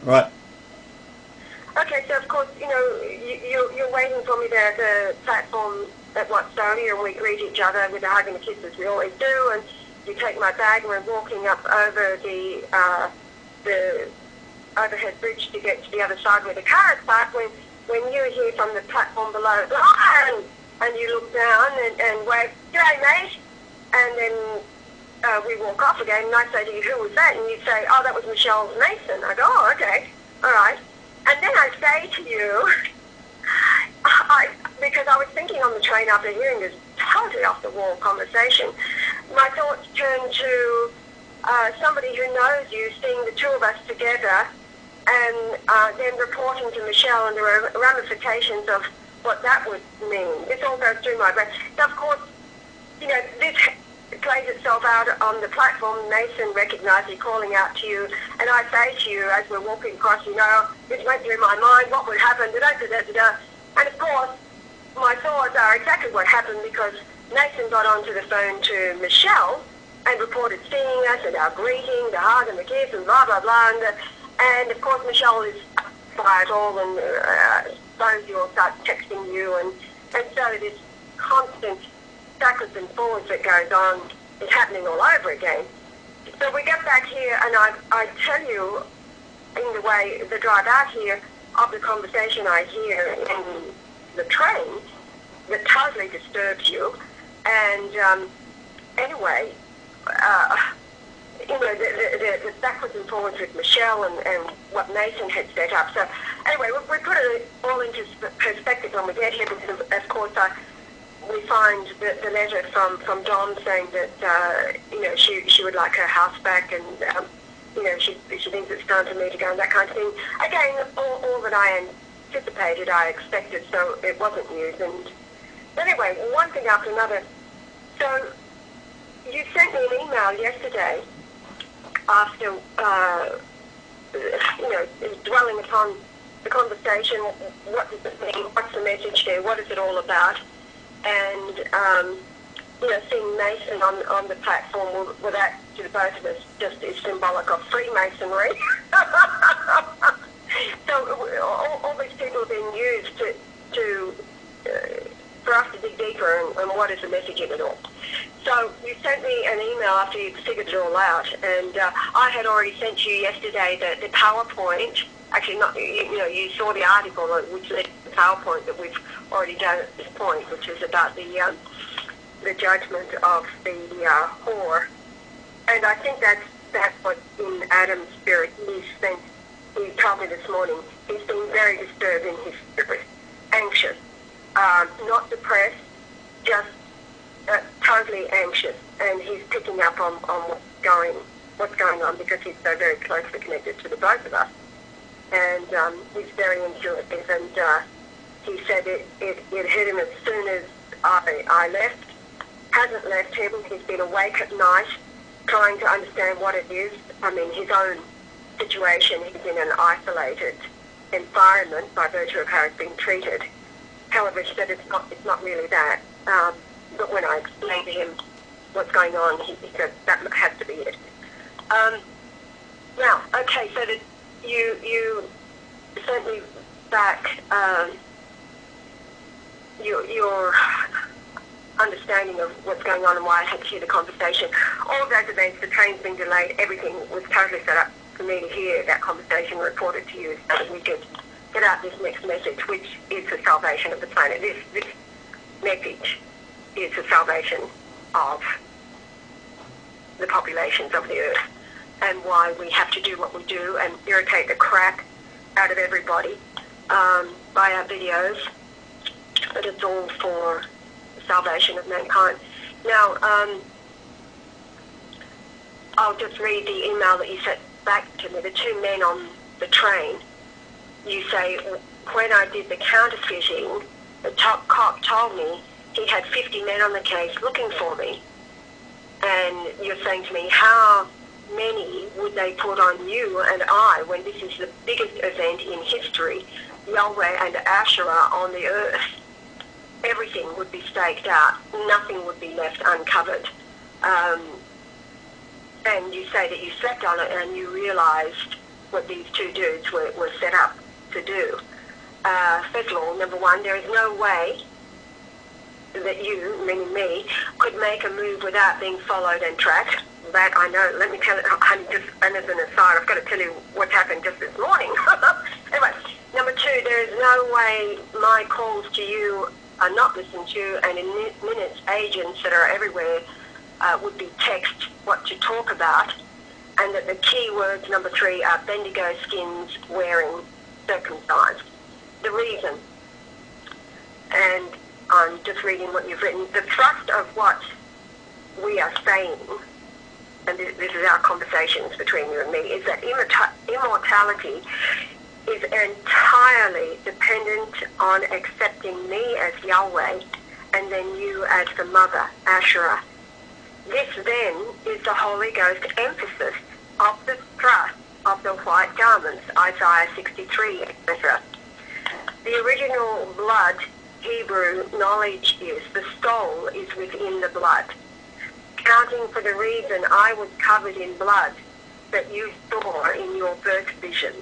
Right. Okay, so of course, you're waiting for me there at the platform at Watsonia, and we greet each other with a hug and a kiss as we always do, and you take my bag and we're walking up over the overhead bridge to get to the other side where the car is parked, when you hear from the platform below, and you look down and wave, "G'day, mate," and then we walk off again, and I say to you, "Who was that?" And you say, "Oh, that was Michelle Mason." I go, "Oh, okay, all right." And then I say to you, because I was thinking on the train after hearing this totally off-the-wall conversation, my thoughts turned to somebody who knows you, seeing the two of us together, and then reporting to Michelle and the ramifications of what that would mean. This all goes through my brain. So, of course, this plays itself out on the platform. Mason recognized me calling out to you, and I say to you as we're walking across, this went through my mind, what would happen, da-da-da-da-da. And of course, my thoughts are exactly what happened, because Nathan got onto the phone to Michelle and reported seeing us and our greeting, the hug and the kiss and blah, blah, blah. And of course, Michelle is by it all, and suppose you'll start texting you. And so this constant backwards and forwards that goes on is happening all over again. So we get back here, and I tell you, in the way, the drive out here, of the conversation I hear in the train that totally disturbs you. And anyway, the backwards and forwards with Michelle and what Nathan had set up. So anyway, we put it all into perspective when we get here, because of course we find the letter from Dom saying that she would like her house back, and she thinks it's time for me to go, and that kind of thing. Again, all that I anticipated, I expected, so it wasn't news. And anyway, one thing after another. So you sent me an email yesterday after dwelling upon the conversation. What does it mean? What's the message there? What is it all about? And seeing Mason on the platform, well, that to the both of us just is symbolic of Freemasonry. So all these people have been used to for us to dig deeper and what is the message in it all. So you sent me an email after you figured it all out, and I had already sent you yesterday the PowerPoint. Actually, not you saw the article which led to the PowerPoint that we've already done at this point, which is about the judgment of the whore. And I think that's what in Adam's spirit he told me this morning. He's been very disturbed in his spirit, anxious, not depressed, just totally anxious, and he's picking up on what's going on, because he's so very closely connected to the both of us, and he's very intuitive. And he said it hit him as soon as I left. Hasn't left him. He's been awake at night, trying to understand what it is. I mean, his own situation. He's in an isolated environment by virtue of how he's been treated. However, he said it's not really that. But when I explained to him what's going on, he said that has to be it. Now, okay, so that you sent me back your understanding of what's going on and why I had to hear the conversation. All of those events, the train's been delayed, everything was totally set up for me to hear that conversation reported to you, so that we could get out this next message, which is the salvation of the planet. This message is the salvation of the populations of the earth, and why we have to do what we do and irritate the crap out of everybody by our videos, but it's all for the salvation of mankind. Now, I'll just read the email that you sent back to me, the two men on the train. You say, when I did the counterfeiting, the top cop told me he had 50 men on the case looking for me. And you're saying to me, how many would they put on you and I, when this is the biggest event in history, Yahweh and Asherah on the earth? Everything would be staked out. Nothing would be left uncovered. And you say that you slept on it and you realized what these two dudes were set up to do. First of all, number one, there is no way that you, meaning me, could make a move without being followed and tracked. That I know. Let me tell you, and as an aside, I've got to tell you what happened just this morning. Anyway, number two, there is no way my calls to you are not listened to, and in minutes, agents that are everywhere would be text what to talk about, and that the key words, number three, are bendigo skins wearing circumcised. The reason, and I'm just reading what you've written, the thrust of what we are saying, and this is our conversations between you and me, is that immortality is entirely dependent on accepting me as Yahweh and then you as the mother, Asherah. This then is the Holy Ghost emphasis of the thrust of the white garments, Isaiah 63, etc. The original blood Hebrew knowledge is the soul is within the blood, counting for the reason I was covered in blood that you saw in your birth vision.